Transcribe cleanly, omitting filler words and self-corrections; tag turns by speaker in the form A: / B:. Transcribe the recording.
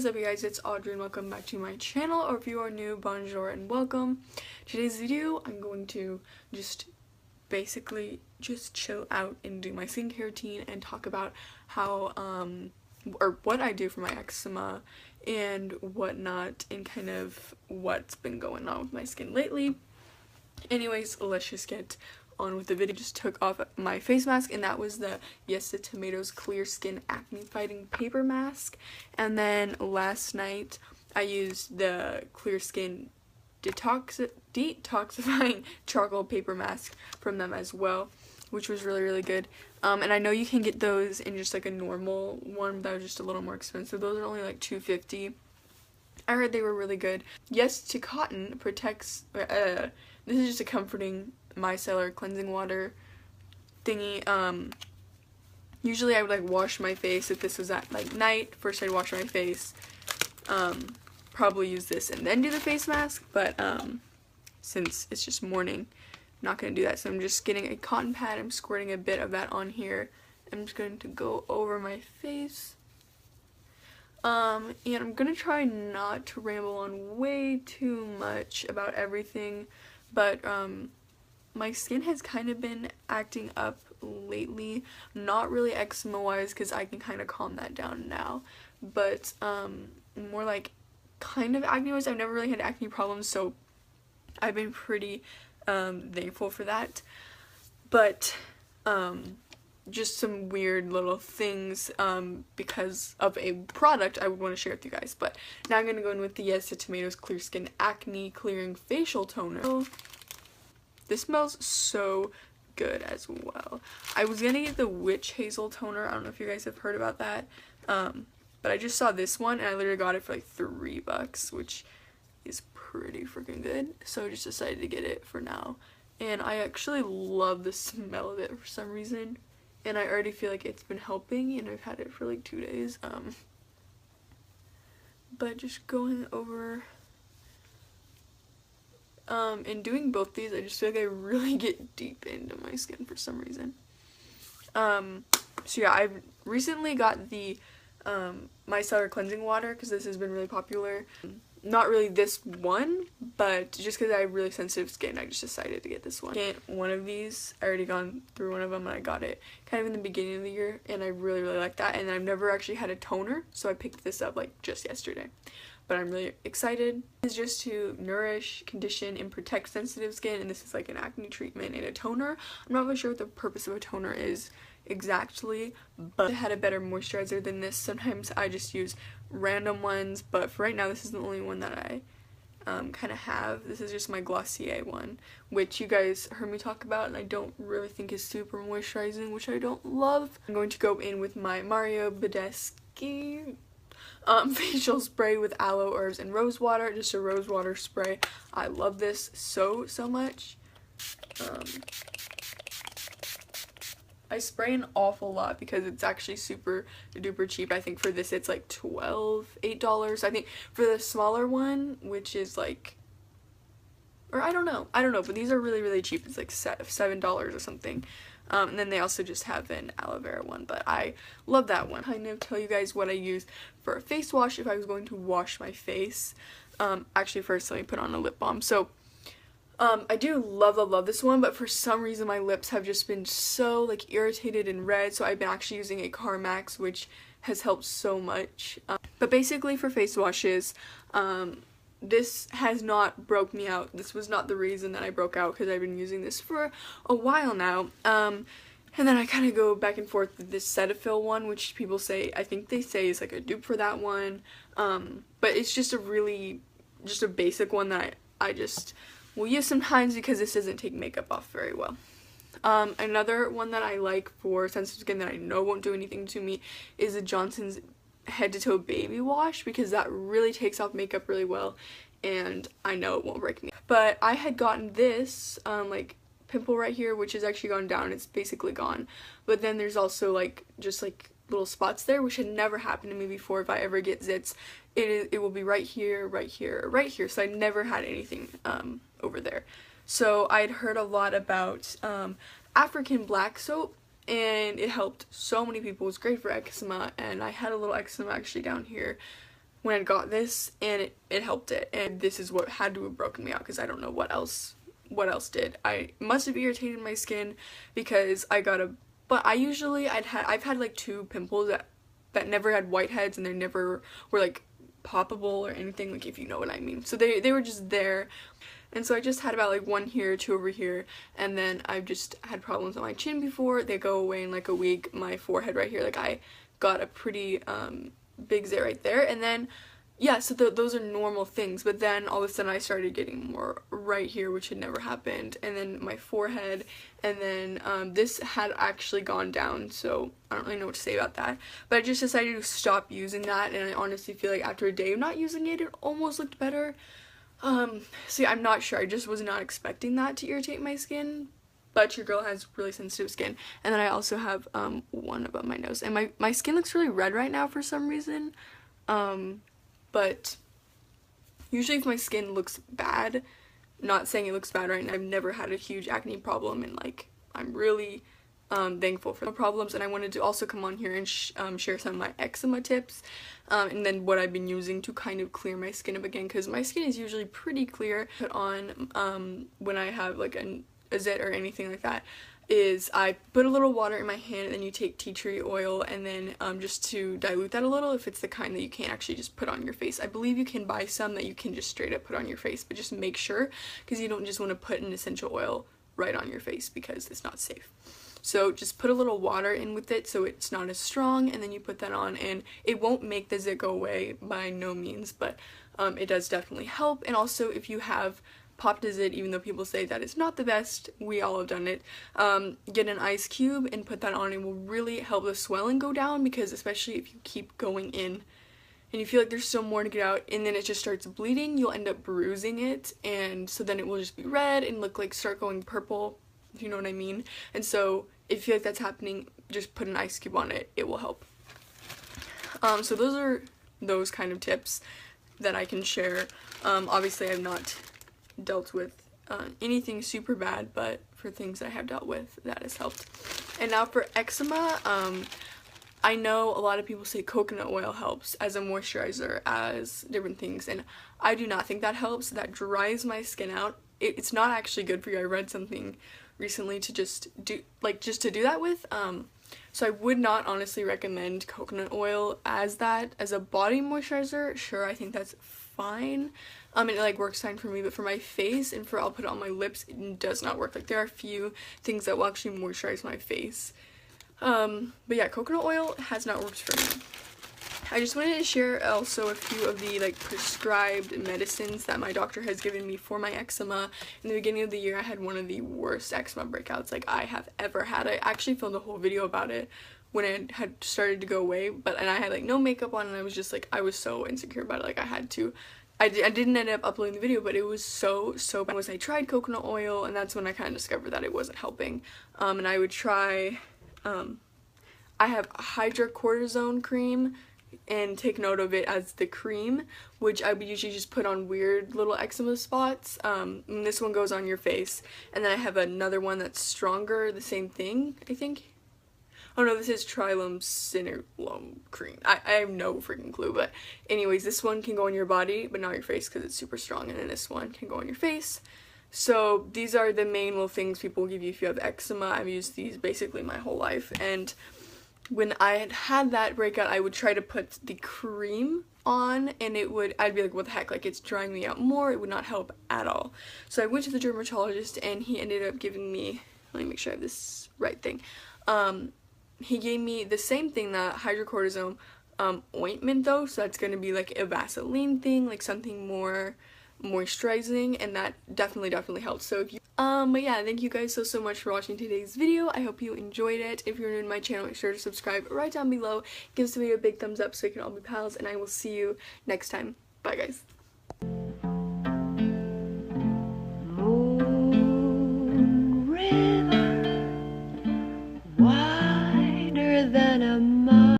A: is up, you guys? It's Audrey and welcome back to my channel, or if you are new, bonjour and welcome. Today's video, I'm going to basically chill out and do my skincare routine and talk about how, or what I do for my eczema and whatnot, and kind of what's been going on with my skin lately. Anyways, let's just get on with the video. Just took off my face mask, and that was the Yes to Tomatoes Clear Skin Acne Fighting Paper Mask. And then last night I used the Clear Skin Detoxifying Charcoal Paper Mask from them as well, which was really good. And I know you can get those in just like a normal one that was just a little more expensive. Those are only like $2.50. I heard they were really good. Yes to Cotton protects, this is just a comforting micellar cleansing water thingy. Usually I would like wash my face if this was at like night. First I'd wash my face, probably use this and then do the face mask, but since it's just morning, I'm not gonna do that. So I'm just getting a cotton pad, I'm squirting a bit of that on here. I'm just going to go over my face, and I'm gonna try not to ramble on way too much about everything, but my skin has kind of been acting up lately. Not really eczema wise, because I can kind of calm that down now, but more like kind of acne wise. I've never really had acne problems, so I've been pretty thankful for that. But just some weird little things because of a product I would want to share with you guys. But now I'm going to go in with the Yes to Tomatoes Clear Skin Acne Clearing Facial Toner. This smells so good as well. I was gonna get the Witch Hazel toner. I don't know if you guys have heard about that, but I just saw this one and I literally got it for like $3, which is pretty freaking good. So I just decided to get it for now, and I actually love the smell of it for some reason, and I already feel like it's been helping, and I've had it for like 2 days. But just going over. And doing both these, I just feel like I really get deep into my skin for some reason. So yeah, I've recently got the micellar cleansing water because this has been really popular. Not really this one, but just because I have really sensitive skin, I just decided to get this one. One of these, I already gone through one of them, and I got it kind of in the beginning of the year, and I really like that. And I've never actually had a toner, so I picked this up like just yesterday. But I'm really excited. It's just to nourish, condition, and protect sensitive skin, and this is like an acne treatment and a toner. I'm not really sure what the purpose of a toner is exactly, but it had a better moisturizer than this. Sometimes I just use random ones, but for right now this is the only one that I kind of have. This is just my Glossier one, which you guys heard me talk about, and I don't really think is super moisturizing, which I don't love. I'm going to go in with my Mario Badescu facial spray with aloe, herbs, and rose water. Just a rose water spray. I love this so much. I spray an awful lot because it's actually super duper cheap. I think for this it's like $8. I think for the smaller one, which is like, or I don't know, but these are really cheap. It's like $7 or something. And then they also just have an aloe vera one, but I love that one. Kind of tell you guys what I use for a face wash if I was going to wash my face. Actually, first let me put on a lip balm. So I do love this one, but for some reason my lips have just been so like irritated and red, so I've been actually using a Carmax, which has helped so much. But basically for face washes, this has not broke me out. This was not the reason that I broke out, because I've been using this for a while now. And then I kind of go back and forth with this Cetaphil one, which people say, I think they say is like a dupe for that one. But it's just a basic one that I just will use sometimes because this doesn't take makeup off very well. Another one that I like for sensitive skin that I know won't do anything to me is the Johnson's Head to Toe Baby Wash, because that really takes off makeup really well, and I know it won't break me. But I had gotten this like pimple right here, which has actually gone down. It's basically gone, but then there's also like just like little spots there, which had never happened to me before. If I ever get zits, it will be right here, so I never had anything over there. So I'd heard a lot about African black soap, and it helped so many people. It was great for eczema, and I had a little eczema actually down here when I got this, and it helped it. And this is what had to have broken me out, because I don't know what else did. I must have irritated my skin, because I got a, but I've had like 2 pimples that never had whiteheads, and they never were like poppable or anything, like, if you know what I mean. So they were just there. And so I just had about like 1 here, 2 over here, and then I've just had problems on my chin before. They go away in like a week. My forehead right here, like, I got a pretty big zit right there. And then yeah, so those are normal things, but then all of a sudden I started getting more right here, which had never happened, and then my forehead, and then this had actually gone down, so I don't really know what to say about that. But I just decided to stop using that, and I honestly feel like after a day of not using it, it almost looked better. So yeah, I'm not sure. I just was not expecting that to irritate my skin, but your girl has really sensitive skin. And then I also have one above my nose, and my skin looks really red right now for some reason. But usually if my skin looks bad, not saying it looks bad right now, I've never had a huge acne problem, and like, I'm really thankful for the problems. And I wanted to also come on here and share some of my eczema tips, and then what I've been using to kind of clear my skin up again, because my skin is usually pretty clear. Put on when I have like a zit or anything like that, is I put a little water in my hand, and then you take tea tree oil, and then just to dilute that a little, if it's the kind that you can't actually just put on your face. I believe you can buy some that you can just straight up put on your face, but just make sure, because you don't just want to put an essential oil right on your face, because it's not safe. So just put a little water in with it so it's not as strong, and then you put that on, and it won't make the zit go away by no means, but it does definitely help. And also, if you have popped a zit, even though people say that it's not the best, we all have done it, get an ice cube and put that on. It will really help the swelling go down, because especially if you keep going in and you feel like there's still more to get out, and then it just starts bleeding, you'll end up bruising it, and so then it will just be red and look like start going purple, if you know what I mean. And so if you feel like that's happening, just put an ice cube on it, it will help. So those are those kind of tips that I can share. Obviously I've not dealt with anything super bad, but for things that I have dealt with, that has helped. And now for eczema, I know a lot of people say coconut oil helps as a moisturizer, as different things, and I do not think that helps. That dries my skin out. It's not actually good for you. I read something recently to just do that with, so I would not honestly recommend coconut oil as a body moisturizer. Sure, I think that's fine, it like works fine for me, but for my face and I'll put it on my lips, it does not work. Like, there are a few things that will actually moisturize my face, but yeah, coconut oil has not worked for me. I just wanted to share also a few of the like prescribed medicines that my doctor has given me for my eczema. In the beginning of the year, I had one of the worst eczema breakouts like I have ever had. I actually filmed a whole video about it when it had started to go away, and I had like no makeup on, and I was just like, I was so insecure about it, like I didn't end up uploading the video, but it was so bad. I tried coconut oil, and that's when I kind of discovered that it wasn't helping. And I would try, I have hydrocortisone cream, and take note of it as the cream, which I would usually just put on weird little eczema spots. And this one goes on your face, and then I have another one that's stronger, the same thing, I think. Oh no, this is triamcinolone cream. I have no freaking clue, but anyways, this one can go on your body, but not your face, because it's super strong, and then this one can go on your face. So these are the main little things people will give you if you have eczema. I've used these basically my whole life, and when I had that breakout, I would try to put the cream on, and I'd be like, what the heck, like, it's drying me out more. It would not help at all. So I went to the dermatologist, and he ended up giving me, let me make sure I have this right thing. He gave me the same thing, the hydrocortisone ointment though, so that's going to be like a Vaseline thing, like something more moisturizing, and that definitely helps. So if you but yeah, thank you guys so much for watching today's video. I hope you enjoyed it. If you're new to my channel, make sure to subscribe right down below, give this video a big thumbs up so we can all be pals, and I will see you next time. Bye guys.